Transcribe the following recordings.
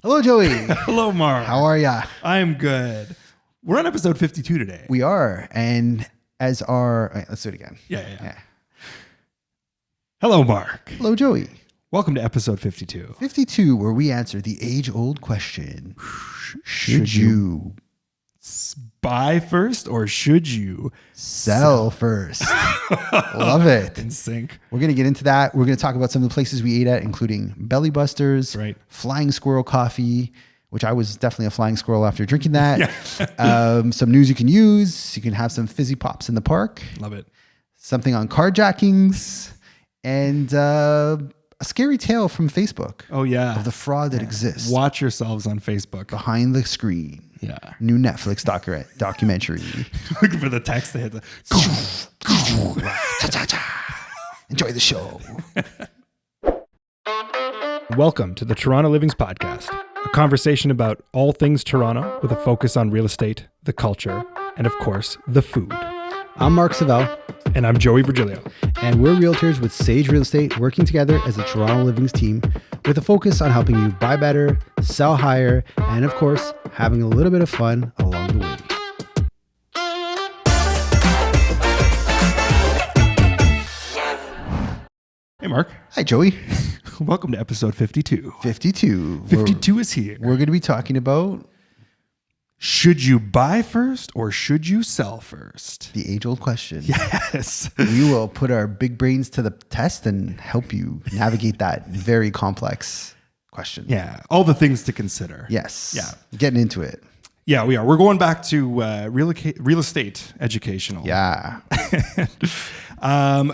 Hello, Joey. Hello, Mark. How are ya? I'm good. We're on episode 52 today. We are. And as our... Wait, let's do it again. Yeah. Hello, Mark. Hello, Joey. Welcome to episode 52. 52, where we answer the age-old question. Should you buy first or should you sell first? Love it. in sync? We're going to get into that. We're going to talk about some of the places we ate at, including Belly Busters, Right. Flying Squirrel Coffee, which I was definitely a flying squirrel after drinking that. Some news you can use. You can have some fizzy pops in the park. Love it. Something on carjackings, and a scary tale from Facebook. Oh, yeah. Of the fraud that exists Watch yourselves on Facebook. behind the screen. Yeah. New Netflix documentary. Looking for the text that hit the... Enjoy the show. Welcome to the Toronto Livings Podcast, a conversation about all things Toronto with a focus on real estate, the culture, and of course, the food. I'm Mark Savel. And I'm Joey Virgilio. And we're realtors with Sage Real Estate, working together as a Toronto Livings team with a focus on helping you buy better, sell higher, and of course, having a little bit of fun along the way. Hey, Mark. Hi, Joey. Welcome to episode 52. 52. 52 is here. We're going to be talking about Should you buy first or should you sell first? the age-old question. Yes. We will put our big brains to the test and help you navigate that very complex question. Yeah. All the things to consider. Yes. Yeah. Getting into it. Yeah, we are. We're going back to real estate educational. Yeah.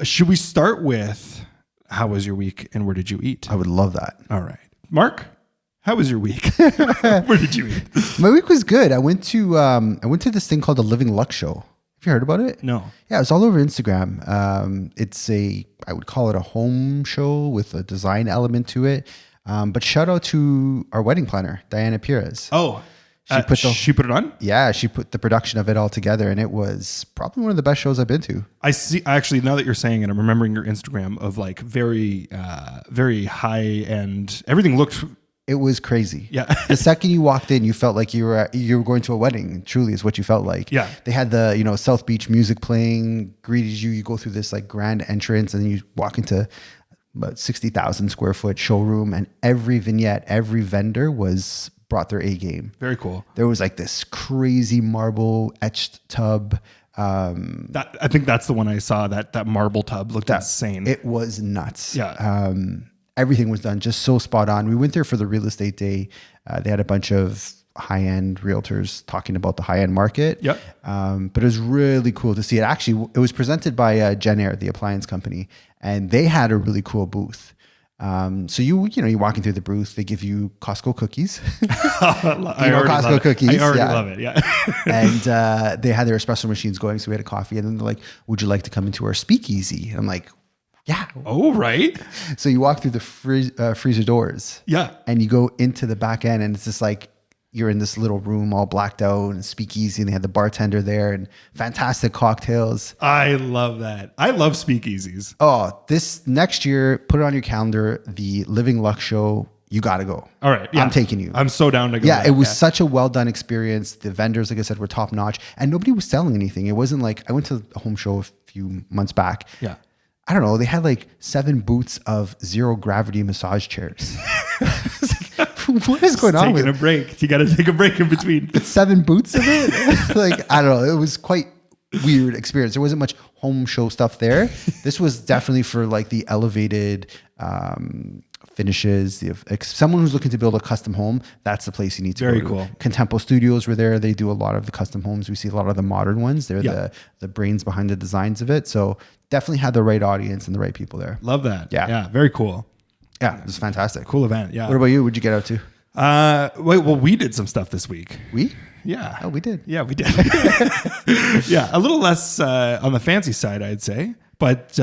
Should we start with how was your week and where did you eat? I would love that. All right. Mark, how was your week? Where did you eat? My week was good. I went to this thing called the Living Lux Show. Have you heard about it? No. Yeah, it's all over Instagram. I would call it a home show with a design element to it. But shout out to our wedding planner, Diana Perez. Oh, she put it on? Yeah, she put the production of it all together, and it was probably one of the best shows I've been to. I see. Actually, now that you're saying it, I'm remembering your Instagram of like very, very high end. Everything looked. It was crazy. Yeah. The second you walked in, you felt like you were going to a wedding. Truly, is what you felt like. Yeah. They had the South Beach music playing, greeted you. You go through this like grand entrance, and then you walk into about 60,000 square foot showroom, and every vignette, every vendor brought their A game. Very cool. There was like this crazy marble etched tub. I think that's the one I saw. That marble tub looked insane. It was nuts. Yeah. Everything was done just so spot on. We went there for the real estate day. They had a bunch of high-end realtors talking about the high-end market. Yep. But it was really cool to see it. Actually, it was presented by Jen Air, the appliance company, and they had a really cool booth. So you're walking through the booth, they give you Costco cookies. Costco cookies. I already love it. Yeah. And they had their espresso machines going, so we had a coffee, and then they're like, "Would you like to come into our speakeasy?" And I'm like, "Yeah." Oh, right. So you walk through the freezer doors. Yeah. And you go into the back end, and it's just like you're in this little room all blacked out and speakeasy, and they had the bartender there and fantastic cocktails. I love that. I love speakeasies. Oh, this next year, put it on your calendar, the Living Lux Show. You got to go. All right. Yeah. I'm taking you. I'm so down to go. Yeah, it was such a well done experience. The vendors, like I said, were top notch, and nobody was selling anything. It wasn't like I went to a home show a few months back. Yeah. I don't know. They had like 7 booths of zero gravity massage chairs. What is going on with taking a break? You got to take a break in between. 7 booths of it? Like, I don't know. It was quite weird experience. There wasn't much home show stuff there. This was definitely for like the elevated finishes. Someone who's looking to build a custom home, that's the place you need to go. Very to. cool. Contempo Studios were there. They do a lot of the custom homes. We see a lot of the modern ones. They're the brains behind the designs of it. So definitely had the right audience and the right people there. Love that. Yeah. Yeah. Very cool. Yeah, it was fantastic. Cool event. Yeah. What about you? What'd you get out to? Well, we did some stuff this week. We? Yeah. Oh, we did. Yeah, we did. Yeah. A little less on the fancy side, I'd say. But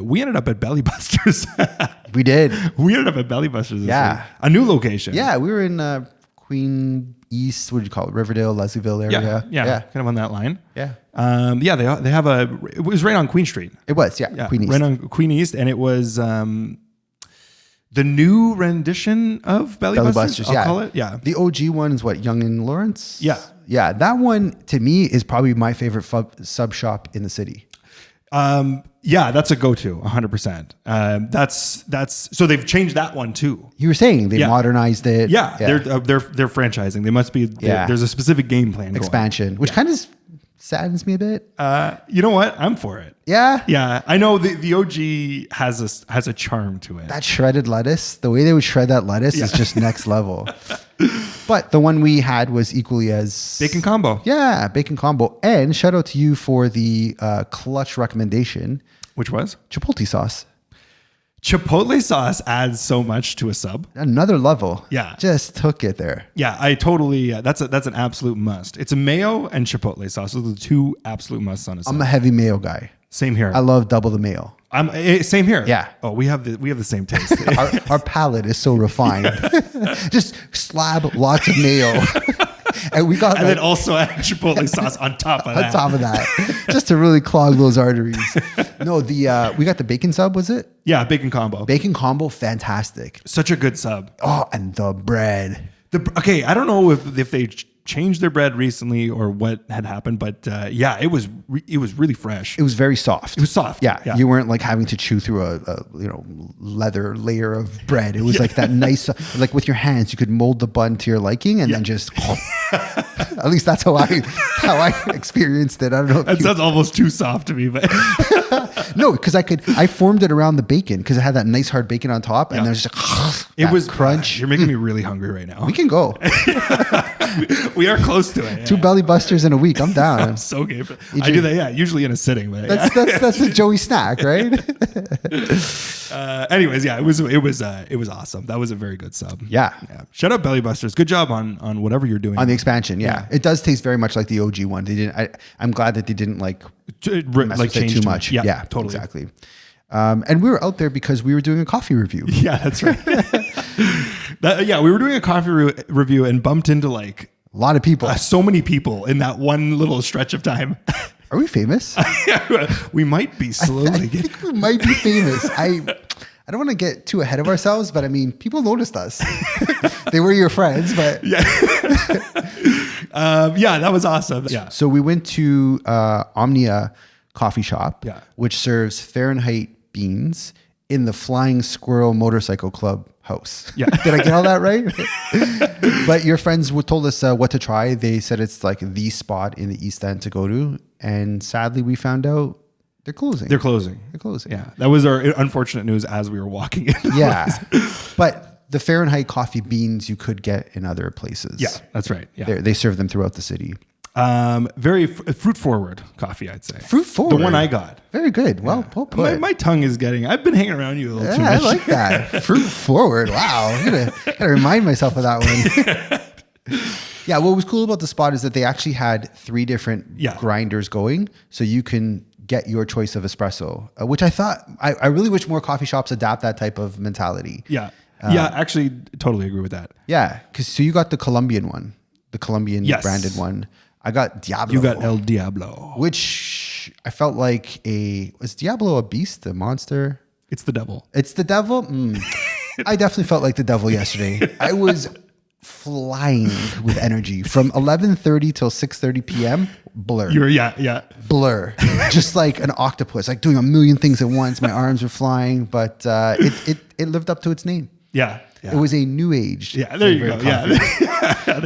we ended up at Belly Busters. We did. We ended up at Belly Busters this Yeah. week. A new location. Yeah, we were in Queen East, what do you call it? Riverdale, Leslieville area. Yeah. Kind of on that line. Yeah. They have it was right on Queen Street. It was, yeah. Yeah. Queen East. Right on Queen East. And it was The new rendition of Belly Busters, I'll call it. Yeah. The OG one is what, Young and Lawrence? Yeah. Yeah, that one to me is probably my favorite sub shop in the city. Yeah, that's a go-to, 100%. That's so they've changed that one too. You were saying they modernized it. Yeah, they're franchising. They must be. There's a specific game plan expansion, which kind of saddens me a bit. You know what? I'm for it. Yeah, yeah. I know the OG has a charm to it. That shredded lettuce, the way they would shred that lettuce is just next level. But the one we had was equally as bacon combo. Yeah, bacon combo. And shout out to you for the clutch recommendation, which was chipotle sauce. Chipotle sauce adds so much to a sub. Another level. Yeah. Just took it there. Yeah, I totally, that's an absolute must. It's a mayo and chipotle sauce. Those are the two absolute musts on a sub. I'm a heavy mayo guy. Same here. I love double the mayo. Same here. Yeah. Oh, we have the same taste. our palate is so refined. Just slab lots of mayo. And we got then also add chipotle sauce on top of that. On top of that. Just to really clog those arteries. No, we got the bacon sub, was it? Yeah, bacon combo. Bacon combo, fantastic. Such a good sub. Oh, and the bread. Okay, I don't know if they changed their bread recently or what had happened, but yeah, it was really fresh. It was very soft. It was soft. Yeah. You weren't like having to chew through a leather layer of bread. It was like that nice, like with your hands, you could mold the bun to your liking and then just. At least that's how I experienced it. I don't know. That sounds almost too soft to me, but no, because I formed it around the bacon because it had that nice hard bacon on top, and there's just it was crunch. You're making me really hungry right now. We can go. We are close to it. Yeah. 2 belly busters in a week. I'm down. I'm so game. I do that. Yeah, usually in a sitting. But that's a Joey snack, right? Anyways, yeah, it was awesome. That was a very good sub. Yeah. Shout out Belly Busters. Good job on whatever you're doing on the expansion. Yeah, it does taste very much like the OG one. They didn't. I'm glad that they didn't change too much. Yeah, totally. Exactly. And we were out there because we were doing a coffee review. Yeah, that's right. We were doing a coffee review and bumped into like a lot of people. So many people in that one little stretch of time. Are we famous? We might be slowly. I think we might be famous. I don't want to get too ahead of ourselves, but I mean, people noticed us. They were your friends, but yeah. That was awesome. Yeah. So we went to Omnia Coffee Shop, which serves Fahrenheit beans in the Flying Squirrel Motorcycle Club house. Yeah. Did I get all that right? But your friends told us what to try. They said it's like the spot in the East End to go to. And sadly, we found out they're closing. They're closing. Yeah. That was our unfortunate news as we were walking in. Yeah. But the Fahrenheit coffee beans you could get in other places. Yeah, that's right. Yeah. They serve them throughout the city. Very fruit forward coffee, I'd say. Fruit forward. The one I got. Very good. Well put. My tongue is getting. I've been hanging around you a little too much. I like that. Fruit forward. Wow. I gotta remind myself of that one. Yeah. What was cool about the spot is that they actually had 3 different grinders going, so you can get your choice of espresso, which I thought I really wish more coffee shops adapt that type of mentality. Yeah. Actually, totally agree with that. Yeah, so you got the Colombian one, the Colombian branded one. I got Diablo. You got El Diablo. Which I felt like was Diablo a beast, a monster? It's the devil. It's the devil? I definitely felt like the devil yesterday. I was flying with energy from 11:30 till 6:30 p.m. Blur. Blur. Just like an octopus, like doing a million things at once. My arms were flying, but it lived up to its name. Yeah. It was a new age. Yeah, there you go.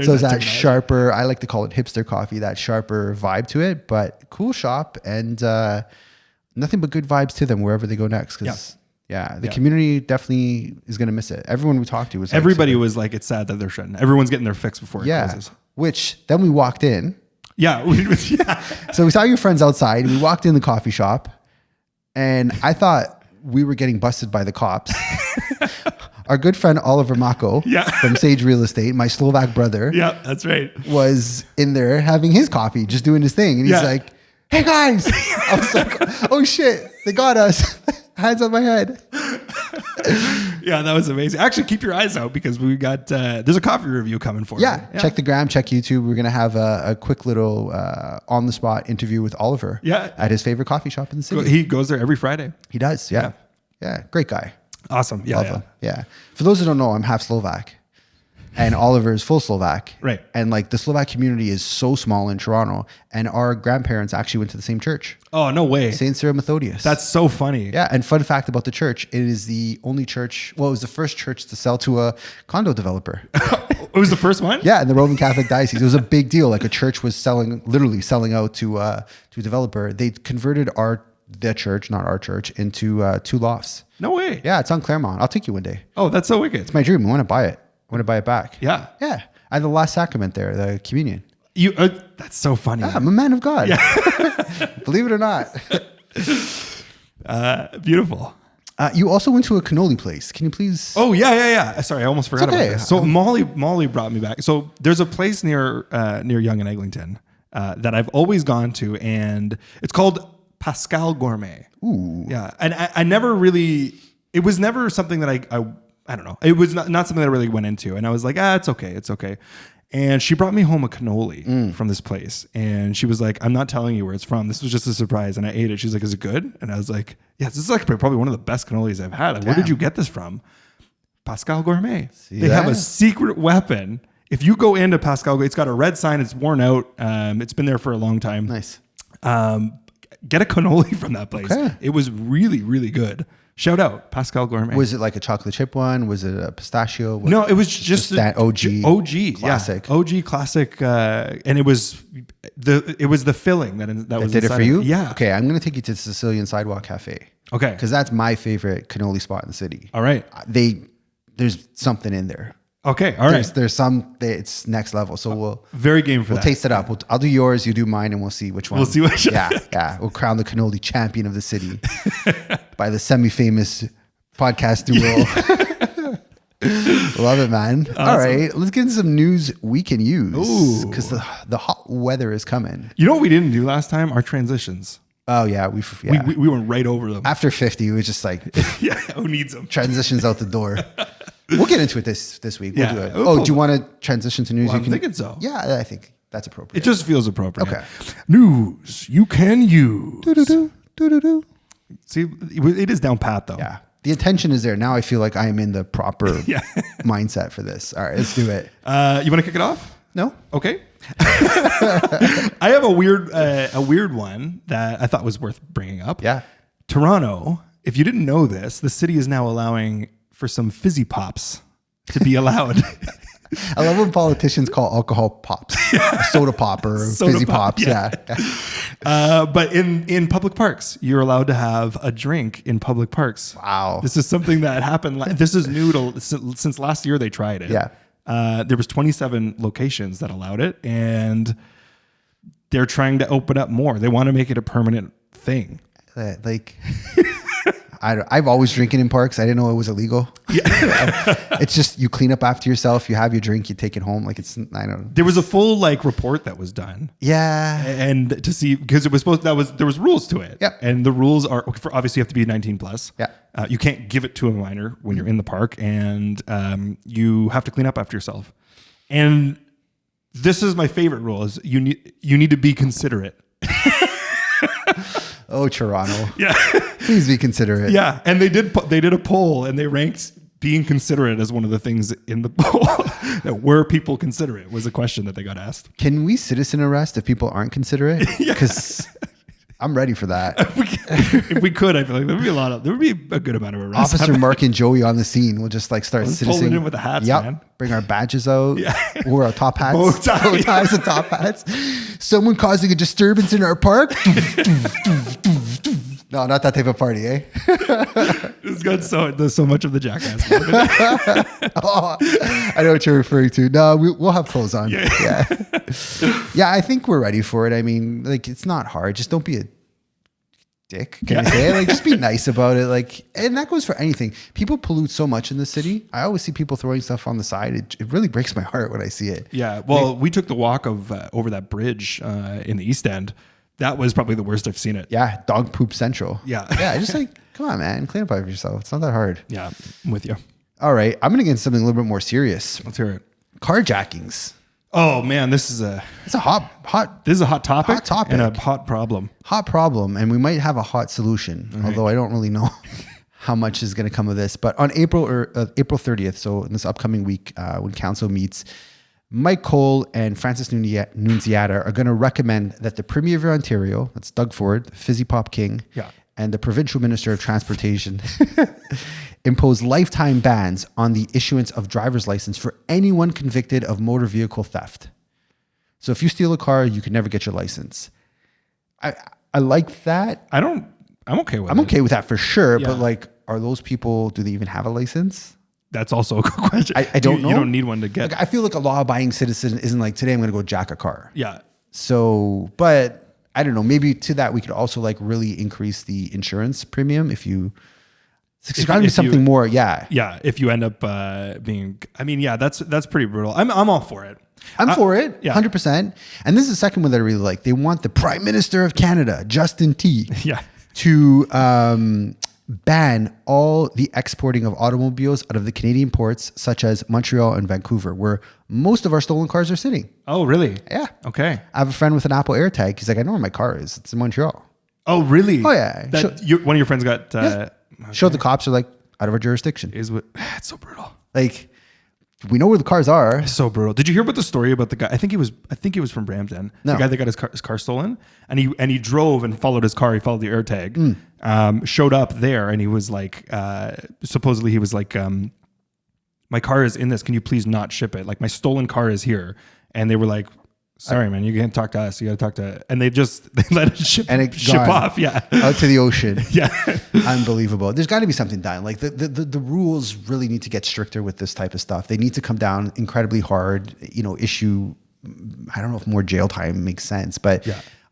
So it's that sharper, I like to call it hipster coffee, that sharper vibe to it, but cool shop and nothing but good vibes to them wherever they go next. Because the community definitely is going to miss it. Everyone we talked to was everybody was like, it's sad that they're shutting. Everyone's getting their fix before it closes. Which then we walked in. Yeah. So we saw your friends outside. We walked in the coffee shop and I thought we were getting busted by the cops. Our good friend Oliver Mako from Sage Real Estate, my Slovak brother. Yeah, that's right. Was in there having his coffee, just doing his thing. And he's like, hey guys. I was like, oh shit, they got us. Hands on my head. Yeah, that was amazing. Actually, keep your eyes out because we got, there's a coffee review coming for you. Check the gram, check YouTube. We're going to have a quick little on the spot interview with Oliver at his favorite coffee shop in the city. He goes there every Friday. He does. Yeah. Great guy. Awesome. Yeah. Love them. Yeah. For those who don't know, I'm half Slovak. And Oliver is full Slovak. Right. And like the Slovak community is so small in Toronto. And our grandparents actually went to the same church. Oh, no way. St. Cyril Methodius. That's so funny. Yeah. And fun fact about the church, it is the only church, well, it was the first church to sell to a condo developer. It was the first one? Yeah. In the Roman Catholic Diocese. It was a big deal. Like a church was literally selling out to a developer. They converted the church, not our church, into 2 lofts. No way. Yeah. It's on Claremont. I'll take you one day. Oh, that's so wicked. It's my dream. I want to buy it. I want to buy it back. Yeah. Yeah. I had the last sacrament there, the communion. That's so funny. Yeah, I'm a man of God. Yeah. Believe it or not. Beautiful. You also went to a cannoli place. Can you please? Oh, yeah. Sorry, I almost forgot okay. about this. So Molly brought me back. So there's a place near Yonge and Eglinton that I've always gone to, and it's called Pascal Gourmet. Ooh. Yeah. And I never really, it was never something that I don't know. It was not something that I really went into. And I was like, it's okay. And she brought me home a cannoli from this place. And she was like, I'm not telling you where it's from. This was just a surprise. And I ate it. She's like, is it good? And I was like, yes, this is like probably one of the best cannolis I've had. Like, where did you get this from? Pascal Gourmet. They have a secret weapon. If you go into Pascal, it's got a red sign. It's worn out. It's been there for a long time. Nice. Get a cannoli from that place. Okay. It was really, really good. Shout out Pascal Gourmet. Was it like a chocolate chip one? Was it a pistachio? No, it was just that OG classic. Yeah. OG classic, and it was the filling that was did it for you. Yeah. Okay, I'm gonna take you to the Sicilian Sidewalk Cafe. Okay. Because that's my favorite cannoli spot in the city. All right. There's something in there. Okay. All right. There's some. It's next level. So we'll very game for we'll that. taste it up. I'll do yours. You do mine, and we'll see which one. We'll see which. Yeah. We'll crown the cannoli champion of the city by the semi-famous podcast duo. Love it, man. Awesome. All right, let's get into some news we can use because the hot weather is coming. You know what we didn't do last time? Our transitions. Oh yeah, we went right over them. After 50, it was just like who needs them? Transitions out the door. We'll get into it this week. We'll do it. Do you want to transition to news? Well, I'm thinking so. Yeah, I think that's appropriate. It just feels appropriate. Okay. News you can use. Do-do-do. See, it is down pat though. Yeah. The intention is there. Now I feel like I am in the proper mindset for this. All right, let's do it. You want to kick it off? No? Okay. I have a weird one that I thought was worth bringing up. Yeah. Toronto, if you didn't know this, the city is now allowing for some fizzy pops to be allowed. I love when politicians call alcohol pops, a soda pop or fizzy pops. Yeah. But in public parks, you're allowed to have a drink in public parks. Wow. This is something that happened. This is new since last year they tried it. Yeah. There was 27 locations that allowed it, and they're trying to open up more. They want to make it a permanent thing. Like, I've always drinking in parks. I didn't know it was illegal. Yeah. It's just you clean up after yourself. You have your drink. You take it home. Like I don't know. There was a full report that was done. Yeah. And to see, because it was there was rules to it. Yeah. And the rules are obviously you have to be 19 plus. Yeah. You can't give it to a minor when you're in the park, and you have to clean up after yourself. And this is my favorite rule: is you need to be considerate. Oh, Toronto. Yeah. Please be considerate. Yeah. And they did a poll, and they ranked being considerate as one of the things in the poll. That were people considerate was a question that they got asked. Can we citizen arrest if people aren't considerate? Because I'm ready for that. If we could, I feel like there would be a good amount of arrests. Officer Mark and Joey on the scene. We'll just start citizening. In with the hats, yep. man. Bring our badges out. Yeah. Wear our top hats. Bow ties and top hats. Someone causing a disturbance in our park. No, not that type of party, eh? It's got there's so much of the jackass. Oh, I know what you're referring to. No, we'll have clothes on. Yeah. Yeah, I think we're ready for it. I mean, it's not hard. Just don't be a dick. Can I say it? Just be nice about it. And that goes for anything. People pollute so much in the city. I always see people throwing stuff on the side. It really breaks my heart when I see it. Yeah. Well, we took the walk over that bridge in the East End. That was probably the worst I've seen it. Yeah, dog poop central. Yeah. Yeah, just come on, man. Clean up after yourself. It's not that hard. Yeah, I'm with you. All right, I'm going to get into something a little bit more serious. Let's hear it. Carjackings. Oh, man, it's a hot This is a hot topic. Hot topic. And a hot problem. Hot problem, and we might have a hot solution, although I don't really know how much is going to come of this. But on April 30th, so in this upcoming week, when council meets, Mike Cole and Francis Nunziata are going to recommend that the Premier of Ontario, that's Doug Ford, the Fizzy Pop King, and the Provincial Minister of Transportation impose lifetime bans on the issuance of driver's license for anyone convicted of motor vehicle theft. So if you steal a car, you can never get your license. I like that. I'm okay with it. I'm okay with that for sure. Yeah. But like, are those people, do they even have a license? That's also a good question. I don't know. You don't need one to get. Like, I feel like a law-abiding citizen isn't like, today I'm going to go jack a car. Yeah. So, but I don't know. Maybe to that, we could also like really increase the insurance premium if you... It's got to be something more. Yeah. Yeah. If you end up being... I mean, yeah, that's pretty brutal. I'm all for it. I'm for it, yeah. 100%. And this is the second one that I really like. They want the Prime Minister of Canada, Justin T, to ban all the exporting of automobiles out of the Canadian ports, such as Montreal and Vancouver, where most of our stolen cars are sitting. Oh, really? Yeah. Okay. I have a friend with an Apple AirTag. He's like, I know where my car is. It's in Montreal. Oh, really? Oh, yeah. One of your friends got... Showed the cops are like out of our jurisdiction. It's so brutal. Like... We know where the cars are. So brutal. Did you hear about the story about the guy? I think he was from Brampton. No. The guy that got his car stolen, and he drove and followed his car. He followed the AirTag. Showed up there, and he was like, supposedly he was like, my car is in this. Can you please not ship it? Like, my stolen car is here. And they were like, sorry, man, you can't talk to us. You got to talk to... And they let it ship off. Yeah. Out to the ocean. Yeah. Unbelievable. There's got to be something done. Like the rules really need to get stricter with this type of stuff. They need to come down incredibly hard, issue, I don't know if more jail time makes sense, but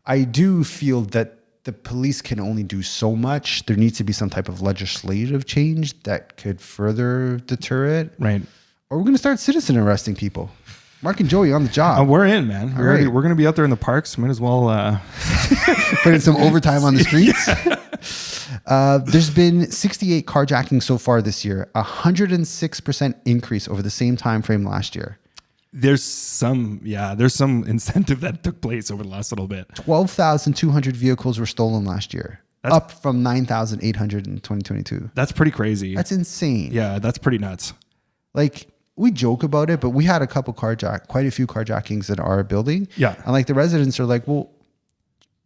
I do feel that the police can only do so much. There needs to be some type of legislative change that could further deter it. Right. Or we're going to start citizen arresting people. Mark and Joey on the job. We're in, man. We're going to be out there in the parks. Might as well put in some overtime on the streets. There's been 68 carjackings so far this year, 106% increase over the same time frame last year. There's some incentive that took place over the last little bit. 12,200 vehicles were stolen last year. That's up from 9,800 in 2022. That's pretty crazy. That's insane. Yeah, that's pretty nuts. Like, we joke about it, but we had quite a few carjackings in our building. Yeah. And like the residents are like, well,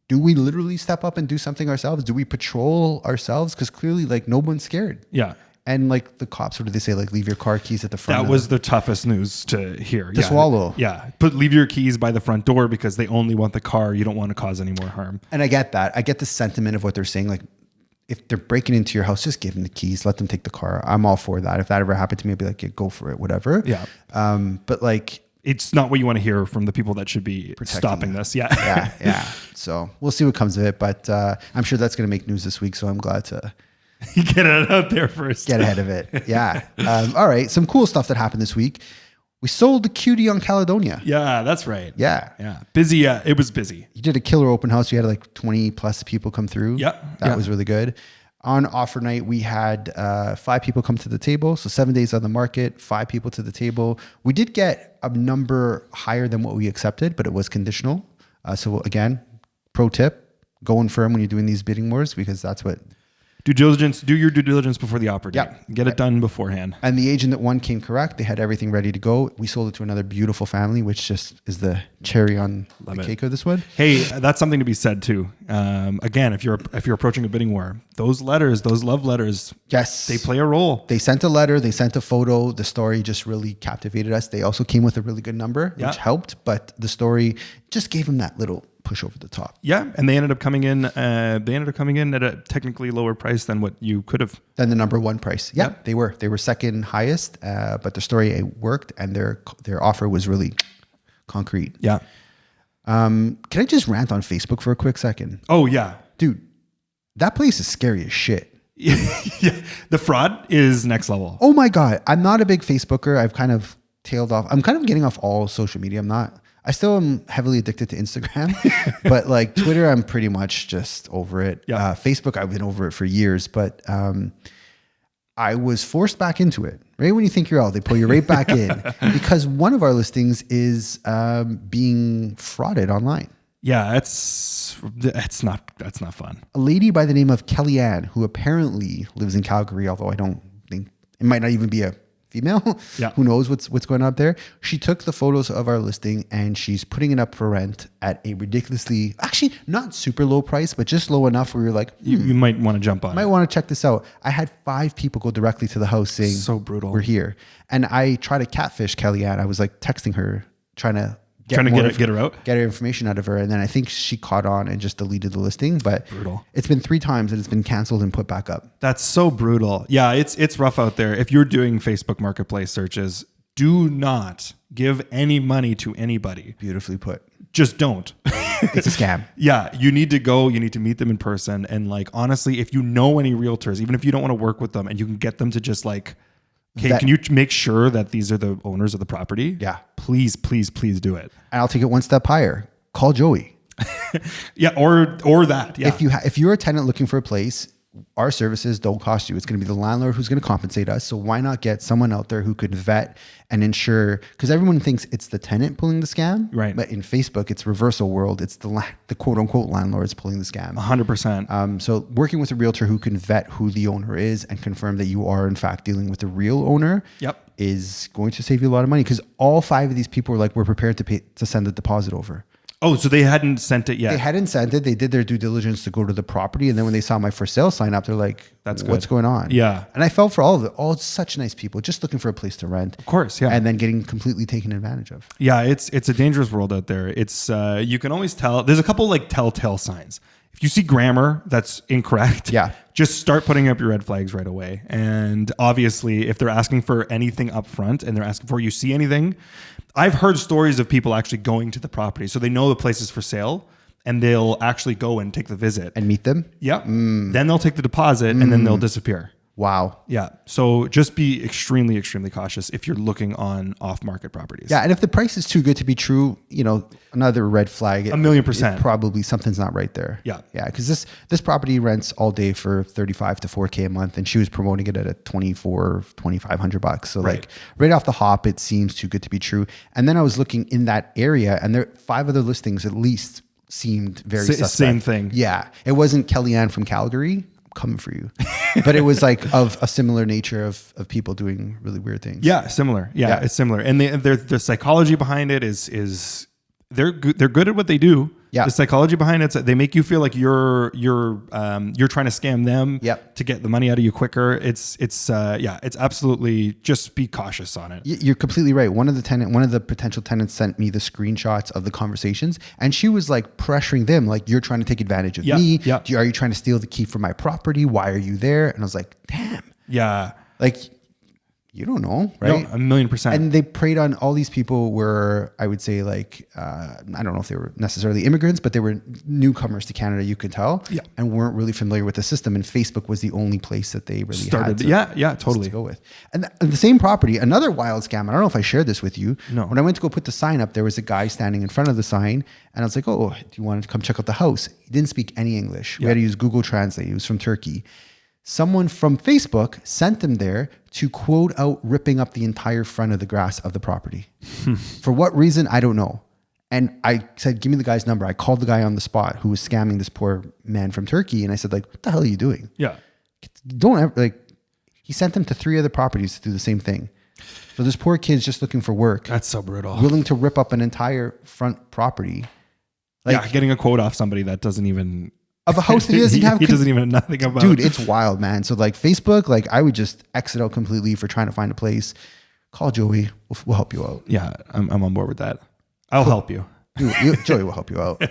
do we literally step up and do something ourselves? Do we patrol ourselves? Because clearly like no one's scared. Yeah. And like the cops, what do they say? Like, leave your car keys at the front. That was the toughest news to hear. To swallow. Yeah. Leave your keys by the front door because they only want the car. You don't want to cause any more harm. And I get that. I get the sentiment of what they're saying. Like, if they're breaking into your house, just give them the keys, let them take the car. I'm all for that. If that ever happened to me, I'd be like, yeah, go for it, whatever. Yeah. But like, it's not what you want to hear from the people that should be stopping this. Yeah. Yeah. So we'll see what comes of it, but I'm sure that's going to make news this week. So I'm glad to get it out there first. Get ahead of it. Yeah. All right. Some cool stuff that happened this week. We sold the Cutie on Caledonia. Yeah, that's right. Yeah. Busy. Yeah, it was busy. You did a killer open house. You had like 20 plus people come through. Yeah. That was really good. On offer night, we had 5 people come to the table. So 7 days on the market, 5 people to the table. We did get a number higher than what we accepted, but it was conditional. So again, pro tip, go in firm when you're doing these bidding wars, because that's what... Do your due diligence before the offer date. Yeah. Get it done beforehand. And the agent that won came correct. They had everything ready to go. We sold it to another beautiful family, which just is the cherry on the cake of this one. Hey, that's something to be said too. Again, if you're approaching a bidding war, those love letters, yes, they play a role. They sent a letter, they sent a photo. The story just really captivated us. They also came with a really good number, which helped, but the story just gave them that little push over the top. Yeah, and they ended up coming in. At a technically lower price than what you could have. Than the number one price. Yeah, they were second highest, but the story worked, and their offer was really concrete. Yeah. Can I just rant on Facebook for a quick second? Oh yeah, dude, that place is scary as shit. Yeah, the fraud is next level. Oh my god, I'm not a big Facebooker. I've kind of tailed off. I'm kind of getting off all social media. I still am heavily addicted to Instagram, but like Twitter, I'm pretty much just over it. Yeah. Facebook, I've been over it for years, but I was forced back into it. Right when you think you're out, they pull you right back in because one of our listings is being frauded online. Yeah, that's not fun. A lady by the name of Kellyanne, who apparently lives in Calgary, although I don't think it might not even be a female. Yeah. Who knows what's going on up there? She took the photos of our listing and she's putting it up for rent at a ridiculously, actually not super low price, but just low enough where you're like, You might want to jump on. might want to check this out. I had 5 people go directly to the house saying, So brutal. we're here. And I tried to catfish Kellyanne. I was like texting her, trying to get her out. get her information out of her. And then I think she caught on and just deleted the listing. But Brutal. It's been 3 times and it's been canceled and put back up. That's so brutal. Yeah, it's rough out there. If you're doing Facebook Marketplace searches, do not give any money to anybody. Beautifully put. Just don't. It's a scam. Yeah, you need to go, you need to meet them in person. And like, honestly, if you know any realtors, even if you don't want to work with them and you can get them to just like, okay, can you make sure that these are the owners of the property? Yeah. Please, please, please do it. And I'll take it one step higher. Call Joey. Yeah, or that. Yeah. If you're a tenant looking for a place, our services don't cost you. It's going to be the landlord who's going to compensate us. So why not get someone out there who could vet and ensure? Because everyone thinks it's the tenant pulling the scam, Right. But in Facebook, it's reversal world. It's the quote unquote landlords pulling the scam. 100%. So working with a realtor who can vet who the owner is and confirm that you are in fact dealing with the real owner. Yep. Is going to save you a lot of money because all 5 of these people were like, we're prepared to send the deposit over. Oh, so they hadn't sent it yet. They hadn't sent it. They did their due diligence to go to the property. And then when they saw my for sale sign up, they're like, That's what's good. going on? Yeah. And I felt for all of it, all such nice people just looking for a place to rent. Of course, yeah. And then getting completely taken advantage of. Yeah, it's a dangerous world out there. It's you can always tell. There's a couple like telltale signs. If you see grammar that's incorrect, Yeah. just start putting up your red flags right away. And obviously, if they're asking for anything up front and they're asking for you see anything, I've heard stories of people actually going to the property, so they know the place is for sale, and they'll actually go and take the visit And meet them. Yeah. Then they'll take the deposit and then they'll disappear. Wow. Yeah. So just be extremely, extremely cautious if you're looking on off-market properties. Yeah. And if the price is too good to be true, another red flag. 1,000,000%. Probably something's not right there. Yeah. Yeah. Because this property rents all day for $35 to $4K a month, and she was promoting it at a $2,500. So Right. like right off the hop, it seems too good to be true. And then I was looking in that area, and there 5 other listings at least seemed very suspect. Same thing. Yeah. It wasn't Kellyanne from Calgary. Coming for you. But it was like of a similar nature of people doing really weird things. Yeah, similar. Yeah. It's similar. And their psychology behind it is they're good at what they do. Yeah. The psychology behind it, they make you feel like you're trying to scam them Yep. to get the money out of you quicker. It's absolutely, just be cautious on it. You're completely right. One of the potential tenants sent me the screenshots of the conversations, and she was like pressuring them, like, you're trying to take advantage of me. Yeah. Are you trying to steal the key from my property? Why are you there? And I was like, damn, Yeah. like, you don't know, right? No, 1,000,000%. And they preyed on all these people were, I would say, like, I don't know if they were necessarily immigrants, but they were newcomers to Canada, you could tell, Yeah. and weren't really familiar with the system. And Facebook was the only place that they really Started. had Yeah, totally. to go with. And the same property, another wild scam. I don't know if I shared this with you. No. When I went to go put the sign up, there was a guy standing in front of the sign, and I was like, "Oh, do you want to come check out the house?" He didn't speak any English. We had to use Google Translate. He was from Turkey. Someone from Facebook sent them there to quote out ripping up the entire front of the grass of the property. For what reason, I don't know. And I said, give me the guy's number. I called the guy on the spot who was scamming this poor man from Turkey. And I said, like, what the hell are you doing? Yeah. Don't ever, like, he sent them to 3 other properties to do the same thing. So this poor kid's just looking for work, That's so brutal. willing to rip up an entire front property. Like, Getting a quote off somebody that doesn't even... of a house that he doesn't have. He doesn't even know nothing about. Dude, it's wild, man. So like Facebook, like I would just exit out completely for trying to find a place. Call Joey. We'll help you out. Yeah, I'm on board with that. I'll help you. Joey will help you out.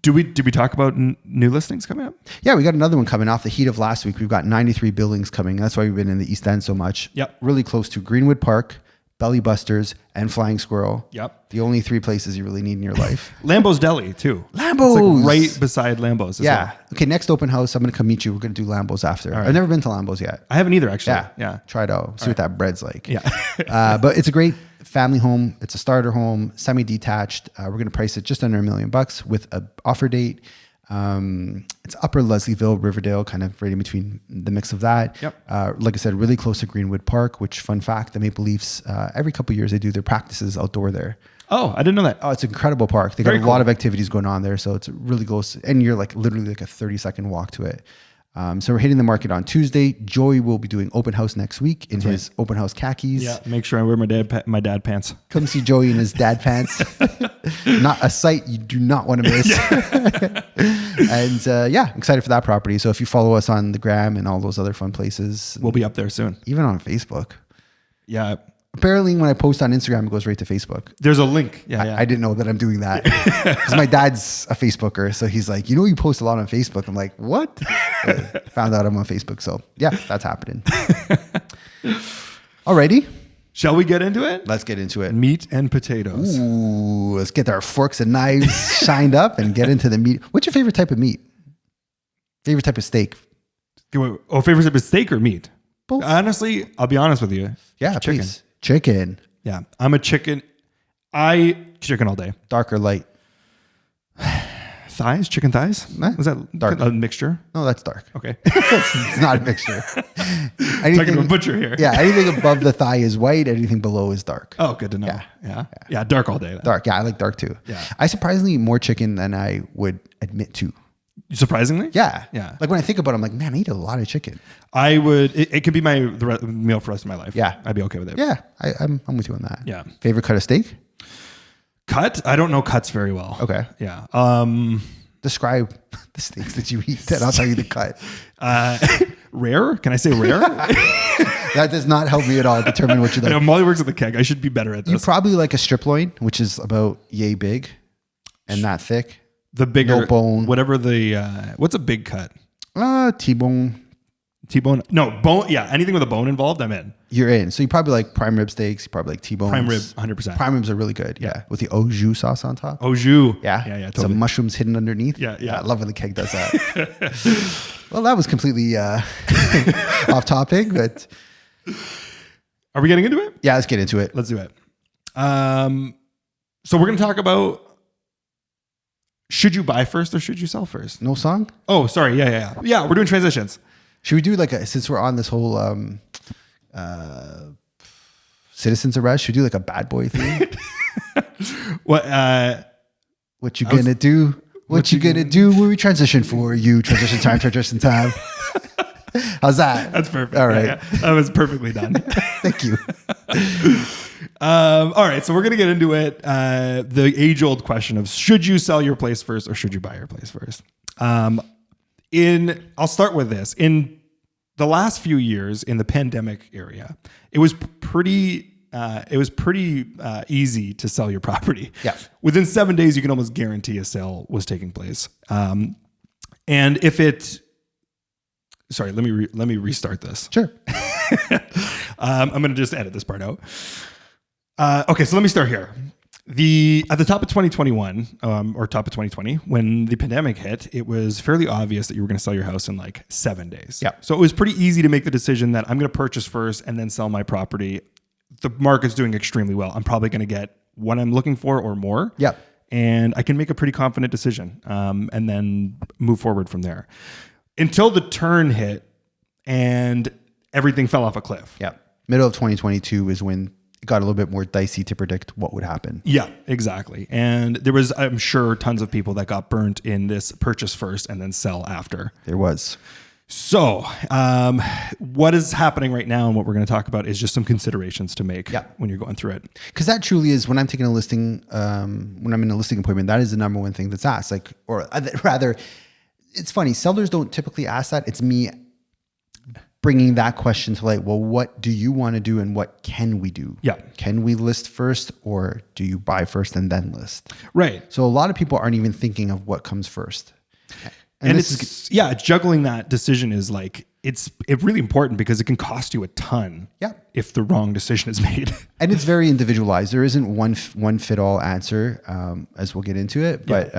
Did we talk about new listings coming up? Yeah, we got another one coming off the heat of last week. We've got 93 buildings coming. That's why we've been in the East End so much. Yep. Really close to Greenwood Park, Belly Busters, and Flying Squirrel. Yep. The only 3 places you really need in your life. Lambo's Deli too. Lambo's. It's like right beside Lambo's. Yeah. Well. Okay, next open house, I'm going to come meet you. We're going to do Lambo's after. I've never been to Lambo's yet. I haven't either, actually. Yeah. Try it out. See what that bread's like. Yeah. But it's a great family home. It's a starter home, semi-detached. We're going to price it just under $1 million with an offer date. It's Upper Leslieville, Riverdale, kind of right in between the mix of that. Yep. Like I said, really close to Greenwood Park, which, fun fact, the Maple Leafs, every couple of years, they do their practices outdoor there. Oh, I didn't know that. Oh, it's an incredible park. They got Very a cool. lot of activities going on there. So it's really close. And you're like literally like a 30-second walk to it. So we're hitting the market on Tuesday. Joey will be doing open house next week in his open house khakis. Yeah, make sure I wear my dad pants. Come see Joey in his dad pants. Not a sight you do not want to miss. And excited for that property. So if you follow us on the gram and all those other fun places, We'll be up there soon. even on Facebook. Yeah, Apparently, when I post on Instagram, it goes right to Facebook. there's a link. Yeah. I didn't know that I'm doing that because my dad's a Facebooker. So he's like, you post a lot on Facebook. I'm like, what? Found out I'm on Facebook. So yeah, that's happening. Alrighty. Shall we get into it? Let's get into it. Meat and potatoes. Ooh, let's get our forks and knives shined up and get into the meat. What's your favorite type of meat? Favorite type of steak? Oh, favorite type of steak or meat? Both. Honestly, I'll be honest with you. Yeah, chicken. please. Chicken. Yeah, I'm a chicken. Chicken all day. Dark or light? Thighs, chicken thighs. Nah, Was that dark. a mixture? No, that's dark. Okay. It's not a mixture. Talking to a butcher here. Yeah, anything above the thigh is white. Anything below is dark. Oh, good to know. Yeah. Dark all day. Then. Dark. Yeah, I like dark too. Yeah. I surprisingly eat more chicken than I would admit to. Surprisingly. Yeah. Yeah. Like when I think about it, I'm like, man, I eat a lot of chicken. I would. It could be my meal for the rest of my life. Yeah. I'd be okay with it. Yeah, I'm with you on that. Yeah. Favorite cut of steak? Cut. I don't know cuts very well. Okay. Yeah. Describe the steaks that you eat, and I'll tell you the cut. Rare? Can I say rare? That does not help me at all determine what you I know like. Molly works at the keg. I should be better at this. You probably like a strip loin, which is about yay big and that thick. The bigger No bone. whatever the what's a big cut? T-bone. T-bone? No, bone. Yeah, anything with a bone involved, I'm in. You're in. So you probably like prime rib steaks. You probably like T-bones. Prime rib, 100%. Prime ribs are really good. Yeah. With the au jus sauce on top. Au jus. Yeah. Yeah, Some totally. mushrooms hidden underneath. Yeah. I love when the keg does that. Well, that was completely off topic, but Are we getting into it? yeah, let's get into it. Let's do it. So we're going to talk about should you buy first or should you sell first? No song? Oh, sorry. Yeah. Yeah, we're doing transitions. Should we do since we're on this whole citizens arrest, should we do like a bad boy theme? What? What you gonna do? What you gonna do when we transition for you? Transition time, transition time. How's that? That's perfect. All right. Yeah. That was perfectly done. Thank you. All right. So we're going to get into it. The age old question of should you sell your place first or should you buy your place first? I'll start with this. In the last few years in the pandemic area, it was pretty easy to sell your property. Yeah. Within 7 days, you can almost guarantee a sale was taking place. And if it, sorry, let me restart this. Sure. I'm going to just edit this part out. Okay, so let me start here. At the top of 2021, or top of 2020, when the pandemic hit, it was fairly obvious that you were going to sell your house in like 7 days. Yeah. So it was pretty easy to make the decision that I'm going to purchase first and then sell my property. The market's doing extremely well. I'm probably going to get what I'm looking for or more. Yeah. And I can make a pretty confident decision, and then move forward from there. Until the turn hit and everything fell off a cliff. Yeah. Middle of 2022 is when it got a little bit more dicey to predict what would happen. Yeah, exactly. And there was, I'm sure, tons of people that got burnt in this purchase first and then sell after. There was. So what is happening right now and what we're going to talk about is just some considerations to make when you're going through it. Because that truly is when I'm taking a listing, when I'm in a listing appointment, that is the number one thing that's asked. Like, or rather, it's funny. Sellers don't typically ask that. It's me bringing that question to like, well, what do you want to do and what can we do? Yeah. Can we list first or do you buy first and then list? Right. So a lot of people aren't even thinking of what comes first. And it's juggling that decision is like, it's really important because it can cost you a ton if the wrong decision is made. And it's very individualized. There isn't one fit all answer, as we'll get into it. But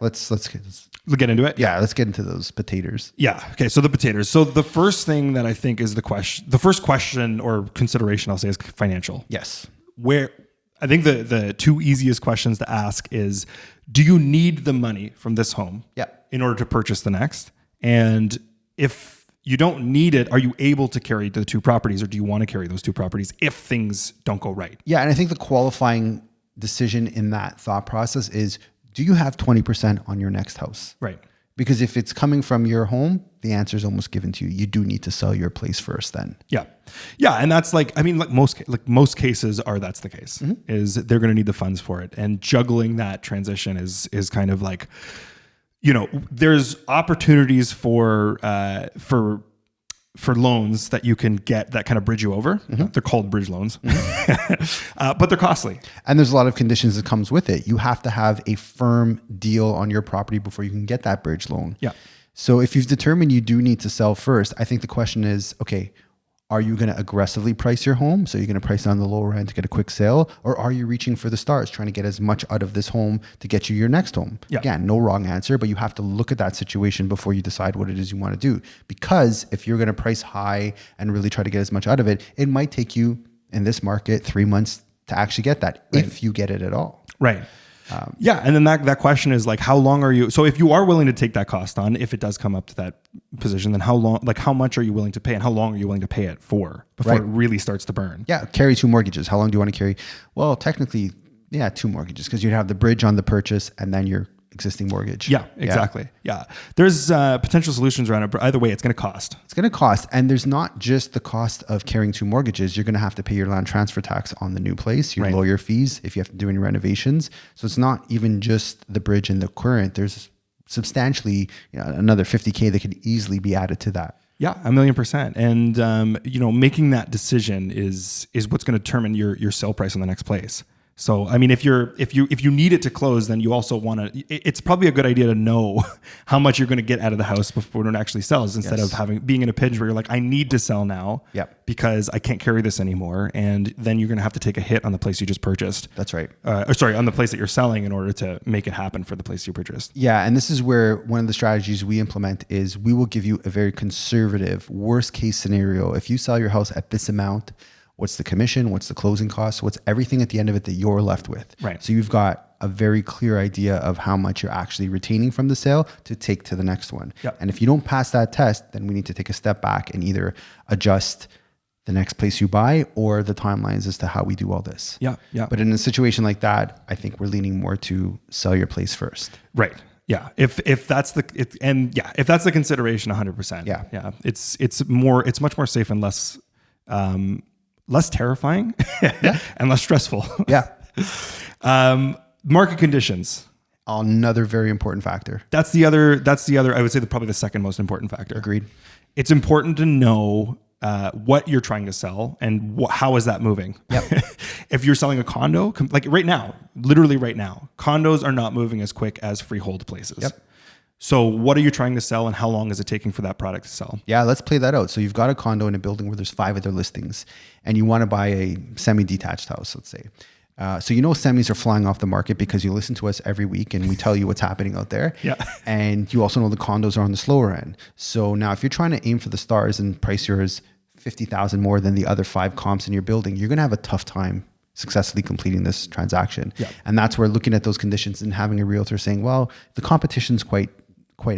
let's get into it. Yeah, let's get into those potatoes. Yeah. Okay. So the potatoes. So the first thing that I think is the first question or consideration I'll say is financial. Yes. Where I think the two easiest questions to ask is, do you need the money from this home in order to purchase the next? And if you don't need it, are you able to carry the two properties or do you want to carry those two properties if things don't go right? Yeah. And I think the qualifying decision in that thought process is, do you have 20% on your next house? Right. Because if it's coming from your home, the answer is almost given to you. You do need to sell your place first then. Yeah. Yeah. And that's most cases that's the case, is they're going to need the funds for it. And juggling that transition is kind of like, there's opportunities for loans that you can get that kind of bridge you over. They're called bridge loans, but they're costly. And there's a lot of conditions that comes with it. You have to have a firm deal on your property before you can get that bridge loan. Yeah. So if you've determined you do need to sell first, I think the question is, okay, are you going to aggressively price your home? So you're going to price on the lower end to get a quick sale, or are you reaching for the stars, trying to get as much out of this home to get you your next home? Yeah. Again, no wrong answer, but you have to look at that situation before you decide what it is you want to do. Because if you're going to price high and really try to get as much out of it, it might take you in this market 3 months to actually get that, if you get it at all. Right. Yeah. And then that question is like, how long are you, so if you are willing to take that cost on, if it does come up to that position, then how much are you willing to pay, and how long are you willing to pay it for before it really starts to burn? Yeah. Carry 2 mortgages. How long do you want to carry? Well, technically, 2 mortgages, because you'd have the bridge on the purchase and then your existing mortgage. Yeah, exactly. Yeah. There's potential solutions around it, but either way, it's going to cost. It's going to cost. And there's not just the cost of carrying 2 mortgages. You're going to have to pay your land transfer tax on the new place, your lawyer fees, if you have to do any renovations. So it's not even just the bridge and the current. There's substantially another $50K that could easily be added to that. Yeah, 1,000,000%. And, making that decision is what's going to determine your sale price on the next place. So, I mean, if you need it to close, then you also want to, it's probably a good idea to know how much you're going to get out of the house before it actually sells, instead of being in a pinch where you're like, I need to sell now because I can't carry this anymore. And then you're going to have to take a hit on the place you just purchased. That's right. On the place that you're selling in order to make it happen for the place you purchased. Yeah. And this is where one of the strategies we implement is we will give you a very conservative worst case scenario. If you sell your house at this amount, what's the commission? What's the closing costs? What's everything at the end of it that you're left with? Right. So you've got a very clear idea of how much you're actually retaining from the sale to take to the next one. Yep. And if you don't pass that test, then we need to take a step back and either adjust the next place you buy or the timelines as to how we do all this. Yeah. Yeah. But in a situation like that, I think we're leaning more to sell your place first. Right. Yeah. If that's the consideration, 100%. Yeah. Yeah. It's much more safe and less terrifying and less stressful. Yeah. Market conditions. Another very important factor. That's the other, I would say probably the second most important factor. Agreed. It's important to know what you're trying to sell and how is that moving. Yep. If you're selling a condo, like literally right now, condos are not moving as quick as freehold places. Yep. So what are you trying to sell, and how long is it taking for that product to sell? Yeah, let's play that out. So you've got a condo in a building where there's 5 other listings, and you want to buy a semi-detached house, let's say. So semis are flying off the market because you listen to us every week and we tell you what's happening out there. Yeah. And you also know the condos are on the slower end. So now if you're trying to aim for the stars and price yours $50,000 more than the other 5 comps in your building, you're going to have a tough time successfully completing this transaction. Yeah. And that's where looking at those conditions and having a realtor saying, well, the competition's quite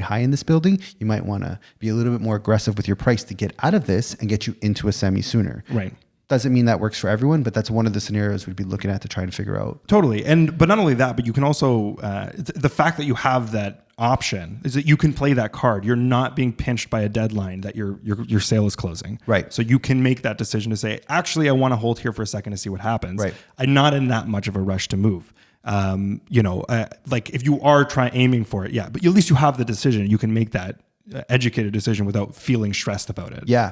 high in this building, you might want to be a little bit more aggressive with your price to get out of this and get you into a semi sooner. Right. Doesn't mean that works for everyone, but that's one of the scenarios we'd be looking at to try to figure out. Totally. But not only that, but you can also, the fact that you have that option is that you can play that card. You're not being pinched by a deadline that your sale is closing. Right. So you can make that decision to say, actually, I want to hold here for a second to see what happens. Right. I'm not in that much of a rush to move. Like if you are aiming for it, but at least you have the decision. You can make that educated decision without feeling stressed about it. Yeah.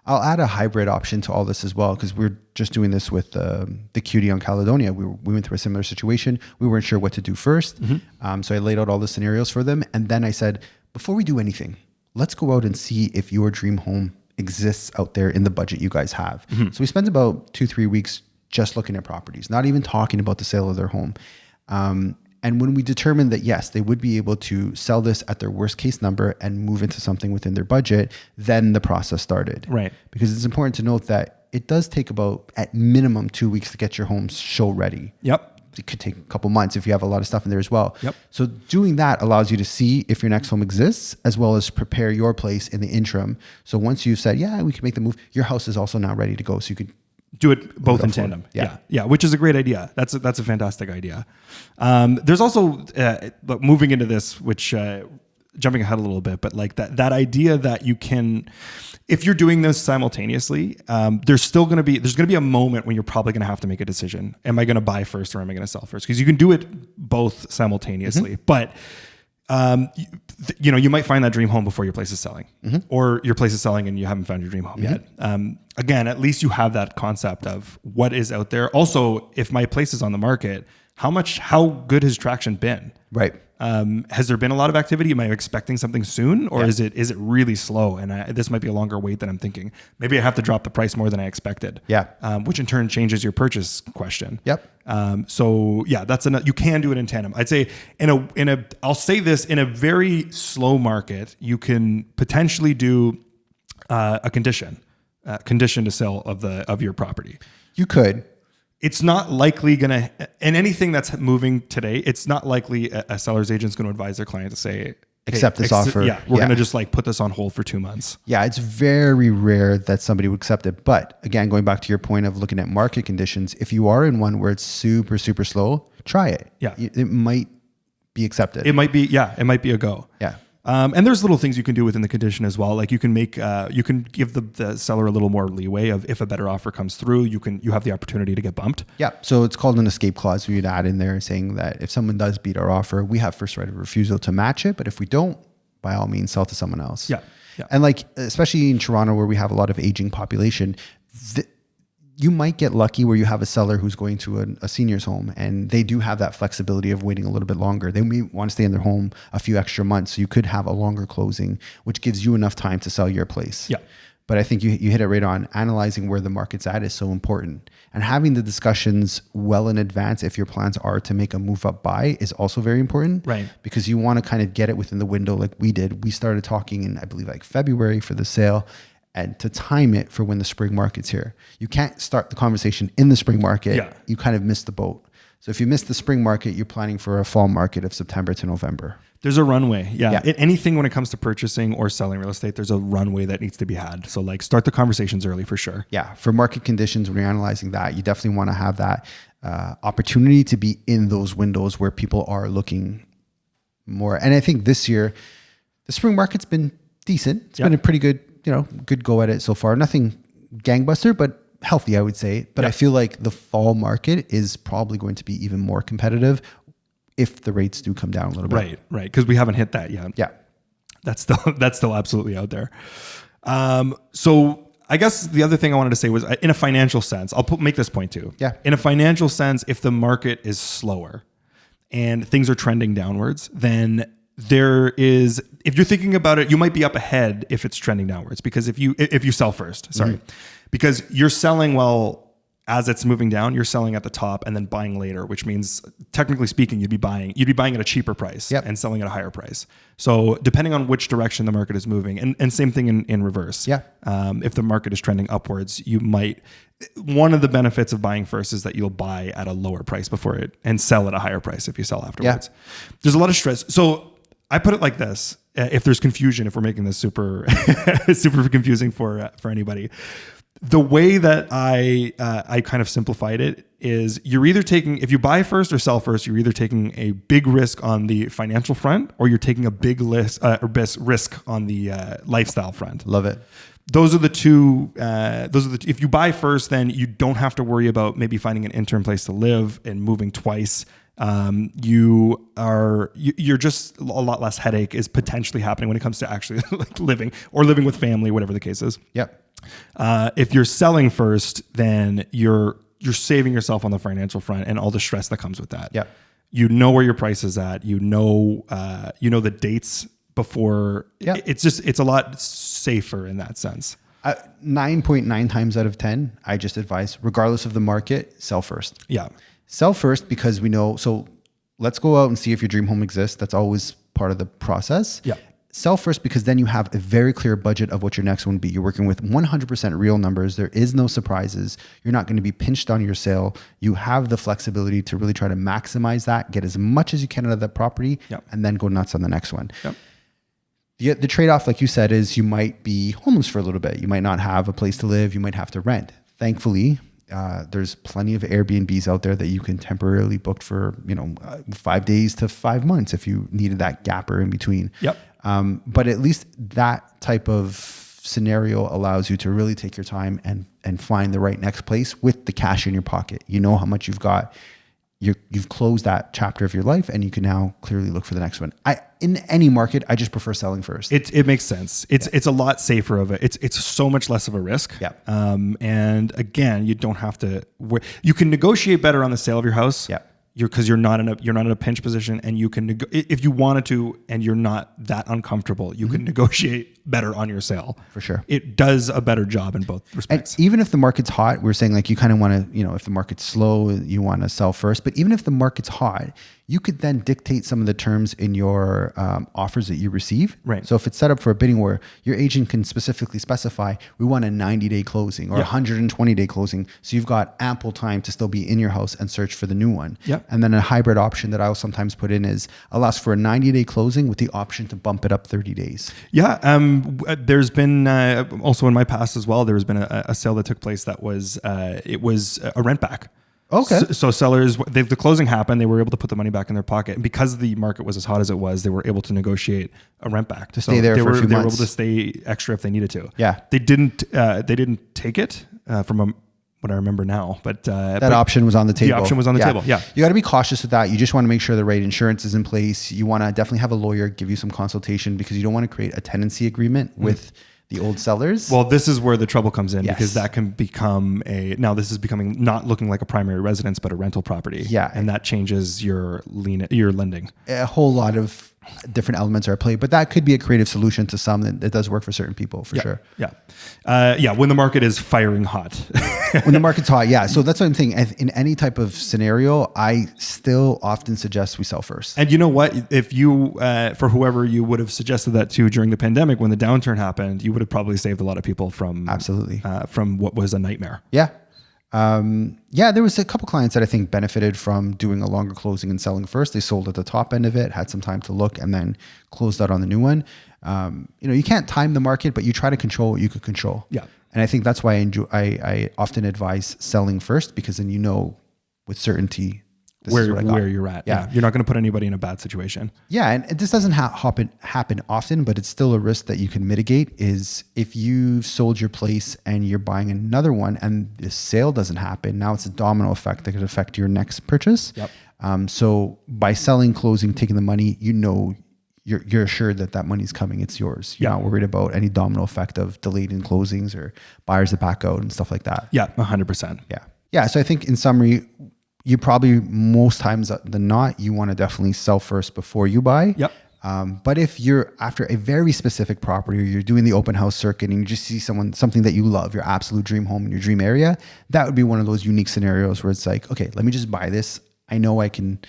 I'll add a hybrid option to all this as well, because we're just doing this with the Cutie on Caledonia. We went through a similar situation. We weren't sure what to do first. Mm-hmm. So I laid out all the scenarios for them. And then I said, before we do anything, let's go out and see if your dream home exists out there in the budget you guys have. Mm-hmm. So we spent about 2-3 weeks just looking at properties, not even talking about the sale of their home. And when we determined that, yes, they would be able to sell this at their worst case number and move into something within their budget, then the process started. Right. Because it's important to note that it does take about, at minimum, 2 weeks to get your home show ready. Yep. It could take a couple months if you have a lot of stuff in there as well. Yep. So doing that allows you to see if your next home exists, as well as prepare your place in the interim. So once you've said, yeah, we can make the move, your house is also now ready to go. So you could Do it both in go for it. tandem. Yeah. Yeah. Which is a great idea. That's a fantastic idea. There's also moving into this, which jumping ahead a little bit, but like that idea that you can, if you're doing this simultaneously, there's going to be a moment when you're probably going to have to make a decision. Am I going to buy first or am I going to sell first? Because you can do it both simultaneously, but you might find that dream home before your place is selling, or your place is selling and you haven't found your dream home yet. Again, at least you have that concept of what is out there. Also, if my place is on the market, how good has traction been? Right. Has there been a lot of activity? Am I expecting something soon, or is it really slow? And this might be a longer wait than I'm thinking. Maybe I have to drop the price more than I expected. Yeah. Which in turn changes your purchase question. Yep. So yeah, you can do it in tandem. I'd say I'll say this, in a very slow market, you can potentially do a condition to sell of your property. You could. It's not likely gonna, and anything that's moving today, it's not likely a seller's agent's going to advise their client to say, hey, accept this offer. Yeah, we're going to just like put this on hold for 2 months. Yeah, it's very rare that somebody would accept it. But again, going back to your point of looking at market conditions, if you are in one where it's super, super slow, try it. Yeah. It might be accepted. It might be a go. Yeah. And there's little things you can do within the condition as well. Like you can give the seller a little more leeway of, if a better offer comes through, you have the opportunity to get bumped. Yeah. So it's called an escape clause. We'd add in there saying that if someone does beat our offer, we have first right of refusal to match it. But if we don't, by all means, sell to someone else. Yeah. Yeah. And like, especially in Toronto where we have a lot of aging population, you might get lucky where you have a seller who's going to a senior's home and they do have that flexibility of waiting a little bit longer. They may want to stay in their home a few extra months. So you could have a longer closing, which gives you enough time to sell your place. Yeah. But I think you hit it right on. Analyzing where the market's at is so important. And having the discussions well in advance, if your plans are to make a move up buy, is also very important. Right. Because you want to kind of get it within the window like we did. We started talking in, I believe, like February for the sale, and to time it for when the spring market's here. You can't start the conversation in the spring market. Yeah. You kind of miss the boat. So if you miss the spring market, you're planning for a fall market of September to November. There's a runway. Yeah. Yeah. Anything when it comes to purchasing or selling real estate, there's a runway that needs to be had. So like start the conversations early for sure. Yeah. For market conditions, when you're analyzing that, you definitely want to have that opportunity to be in those windows where people are looking more. And I think this year, the spring market's been decent. It's been a pretty good, good go at it so far. Nothing gangbuster, but healthy, I would say. But I feel like the fall market is probably going to be even more competitive if the rates do come down a little bit. Right. Because we haven't hit that yet. Yeah. That's still absolutely out there. So I guess the other thing I wanted to say was, in a financial sense, make this point too. Yeah. In a financial sense, if the market is slower and things are trending downwards, then if you're thinking about it, you might be up ahead if it's trending downwards, because if you sell first, because you're selling as it's moving down, you're selling at the top and then buying later, which means technically speaking, you'd be buying at a cheaper price and selling at a higher price. So depending on which direction the market is moving, and same thing in reverse. Yeah. If the market is trending upwards, one of the benefits of buying first is that you'll buy at a lower price before it and sell at a higher price if you sell afterwards. Yeah. There's a lot of stress. So I put it like this: if there's confusion, if we're making this super confusing for anybody, the way that I kind of simplified it is, if you buy first or sell first, you're either taking a big risk on the financial front, or you're taking a big risk on the lifestyle front. Love it. Those are the two. If you buy first, then you don't have to worry about maybe finding an interim place to live and moving twice. You're just a lot less headache is potentially happening when it comes to actually like living with family, whatever the case is. Yep. If you're selling first, then you're saving yourself on the financial front and all the stress that comes with that. Yep. You know where your price is at. You know the dates before. Yep. It's a lot safer in that sense. 9.9 times out of 10, I just advise, regardless of the market, sell first. Yeah. Sell first because we know. So let's go out and see if your dream home exists. That's always part of the process. Yeah. Sell first because then you have a very clear budget of what your next one would be. You're working with 100% real numbers. There is no surprises. You're not going to be pinched on your sale. You have the flexibility to really try to maximize that, get as much as you can out of that property, and then go nuts on the next one. Yep. The trade-off, like you said, is you might be homeless for a little bit. You might not have a place to live. You might have to rent. Thankfully, There's plenty of Airbnbs out there that you can temporarily book for, 5 days to 5 months if you needed that gapper in between. Yep. But at least that type of scenario allows you to really take your time and find the right next place with the cash in your pocket. You know how much you've got. You've closed that chapter of your life, and you can now clearly look for the next one. In any market, I just prefer selling first. It makes sense. It's a lot safer of it. It's so much less of a risk. Yeah. And again, you don't have to. You can negotiate better on the sale of your house. Yeah. Because you're not in a pinch position, and you can if you wanted to, and you're not that uncomfortable, you can negotiate better on your sale. For sure. It does a better job in both respects. And even if the market's hot, we're saying like you kind of want to, if the market's slow, you want to sell first. But even if the market's hot, you could then dictate some of the terms in your offers that you receive. Right. So if it's set up for a bidding war, your agent can specifically specify, we want a 90-day closing or 120-day closing. So you've got ample time to still be in your house and search for the new one. Yep. And then a hybrid option that I'll sometimes put in is allows for a 90-day closing with the option to bump it up 30 days. Yeah. There's been also in my past as well, there's been a sale that took place that was it was a rent back. Okay. So sellers, the closing happened. They were able to put the money back in their pocket, and because the market was as hot as it was, they were able to negotiate a rent back to stay there for a few months. They were able to stay extra if they needed to. Yeah. They didn't take it from what I remember now, but that option was on the table. The option was on the table. Yeah. You got to be cautious with that. You just want to make sure the right insurance is in place. You want to definitely have a lawyer give you some consultation, because you don't want to create a tenancy agreement with the old sellers. Well, this is where the trouble comes in, Yes. because that can become this is becoming not looking like a primary residence, but a rental property. Yeah. And that changes your lending. A whole lot of different elements are at play, but that could be a creative solution to some that does work for certain people for sure. Yeah. When the market is firing hot. When the market's hot. Yeah. So that's what I'm saying. In any type of scenario, I still often suggest we sell first. And you know what? If you, for whoever you would have suggested that to during the pandemic, when the downturn happened, you would have probably saved a lot of people from Absolutely. From what was a nightmare. Yeah. There was a couple clients that I think benefited from doing a longer closing and selling first. They sold at the top end of it, had some time to look, and then closed out on the new one. You can't time the market, but you try to control what you could control. Yeah. And I think that's why I often advise selling first, because then with certainty where you're at. Yeah. You're not going to put anybody in a bad situation. Yeah. And this doesn't happen often, but it's still a risk that you can mitigate. Is if you sold your place and you're buying another one and the sale doesn't happen, now it's a domino effect that could affect your next purchase. Yep. So by selling, closing, taking the money, you're assured that money's coming. It's yours. You're not worried about any domino effect of delayed in closings or buyers that back out and stuff like that. Yeah. 100%. Yeah. Yeah. So I think in summary, you probably most times than not, you want to definitely sell first before you buy. Yep. But if you're after a very specific property, or you're doing the open house circuit and you just see something that you love, your absolute dream home in your dream area, that would be one of those unique scenarios where it's like, okay, let me just buy this. I know I can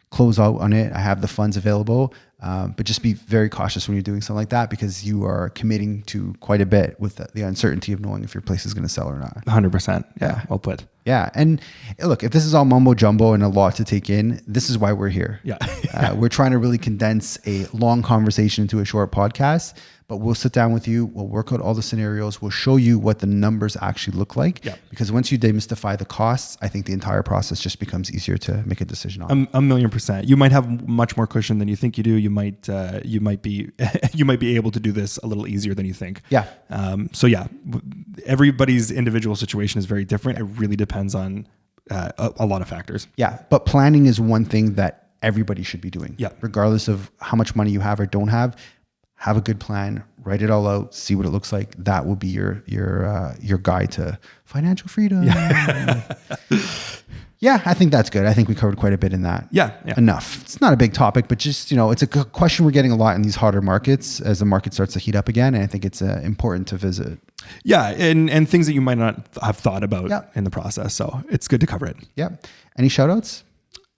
close out on it. I have the funds available. But just be very cautious when you're doing something like that, because you are committing to quite a bit with the uncertainty of knowing if your place is going to sell or not. 100%. Yeah. Well put. Yeah. And look, if this is all mumbo jumbo and a lot to take in, this is why we're here. Yeah. We're trying to really condense a long conversation into a short podcast, but we'll sit down with you. We'll work out all the scenarios. We'll show you what the numbers actually look like. Yeah. Because once you demystify the costs, I think the entire process just becomes easier to make a decision on. 1,000,000%. You might have much more cushion than you think you do. You might be able to do this a little easier than you think. Yeah. Everybody's individual situation is very different. It really depends on a lot of factors. Yeah. But planning is one thing that everybody should be doing. Yeah. Regardless of how much money you have or don't have a good plan, write it all out, see what it looks like. That will be your guide to financial freedom. Yeah, I think that's good. I think we covered quite a bit in that. Yeah. Enough. It's not a big topic, but just, it's a question we're getting a lot in these hotter markets as the market starts to heat up again. And I think it's important to visit. Yeah. And things that you might not have thought about in the process. So it's good to cover it. Yeah. Any shout outs?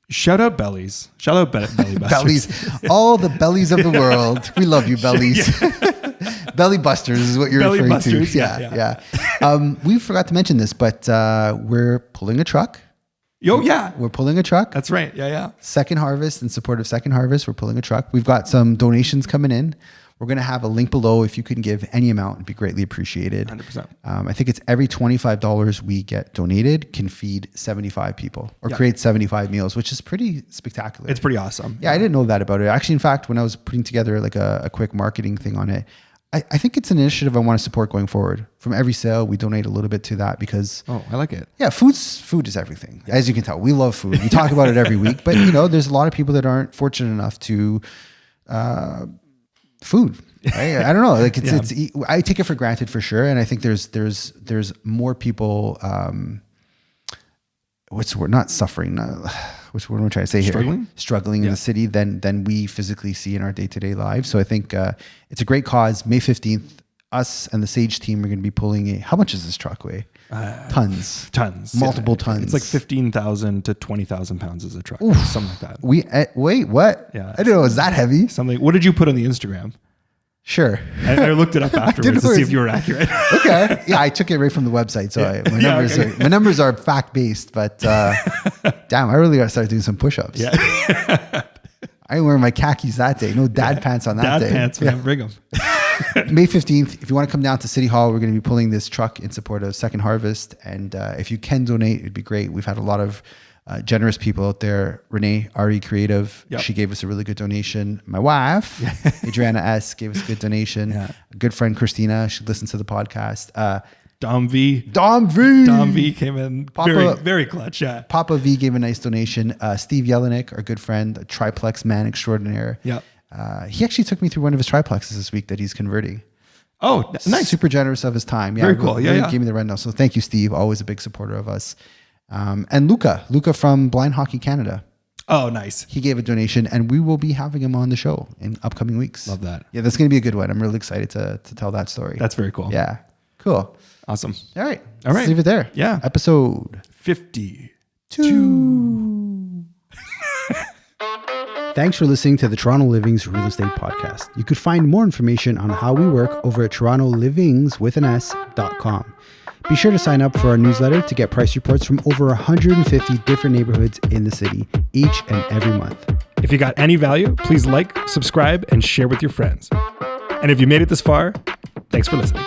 Shout out bellies. Shout out belly busters. Bellies. All the bellies of the world. We love you, bellies. Belly busters is what you're belly referring busters, to. Yeah. We forgot to mention this, but we're pulling a truck. Oh, yeah. We're pulling a truck. That's right. Yeah. Second Harvest, in support of Second Harvest, we're pulling a truck. We've got some donations coming in. We're going to have a link below. If you can give any amount, it'd be greatly appreciated. 100%. I think it's every $25 we get donated can feed 75 people or create 75 meals, which is pretty spectacular. It's pretty awesome. Yeah, I didn't know that about it. Actually, in fact, when I was putting together like a quick marketing thing on it, I think it's an initiative I want to support going forward. From every sale, we donate a little bit to that because I like it. Yeah, food is everything. As you can tell, we love food. We talk about it every week, but you know, there's a lot of people that aren't fortunate enough to food. Right? I don't know. Like it's I take it for granted for sure, and I think there's more people. What's the word? Not suffering. Which word am I trying to say here? Struggling in the city than we physically see in our day-to-day lives. So I think it's a great cause. May 15th, us and the Sage team are going to be pulling how much does this truck weigh? Tons. Multiple tons. It's like 15,000 to 20,000 pounds as a truck. Something like that. Wait, what? Yeah. I didn't know it was that heavy. Something. What did you put on the Instagram? Sure. I looked it up afterwards to see if you were accurate. Okay. Yeah, I took it right from the website. So my numbers are fact-based, but damn, I really got to start doing some push-ups. Yeah. I ain't wearing my khakis that day. No dad pants on that day. Dad pants, man. Bring them. May 15th, if you want to come down to City Hall, we're going to be pulling this truck in support of Second Harvest. And if you can donate, it'd be great. We've had a lot of generous people out there. Renee, RE Creative, she gave us a really good donation. My wife, Adriana S, gave us a good donation. A good friend, Christina, she listens to the podcast. Dom V came in very clutch. Yeah. Papa V gave a nice donation. Steve Jelinek, our good friend, a triplex man extraordinaire. Yeah. He actually took me through one of his triplexes this week that he's converting. Oh, nice. Super generous of his time. Yeah, very cool. Really gave me the rundown. So thank you, Steve. Always a big supporter of us. And Luca from Blind Hockey Canada. Oh, nice. He gave a donation, and we will be having him on the show in upcoming weeks. Love that. Yeah, that's going to be a good one. I'm really excited to tell that story. That's very cool. Yeah. Cool. Awesome. All right. Let's leave it there. Yeah. Episode 52. Thanks for listening to the Toronto Livings Real Estate Podcast. You could find more information on how we work over at torontolivings.com. Be sure to sign up for our newsletter to get price reports from over 150 different neighborhoods in the city each and every month. If you got any value, please like, subscribe, and share with your friends. And if you made it this far, thanks for listening.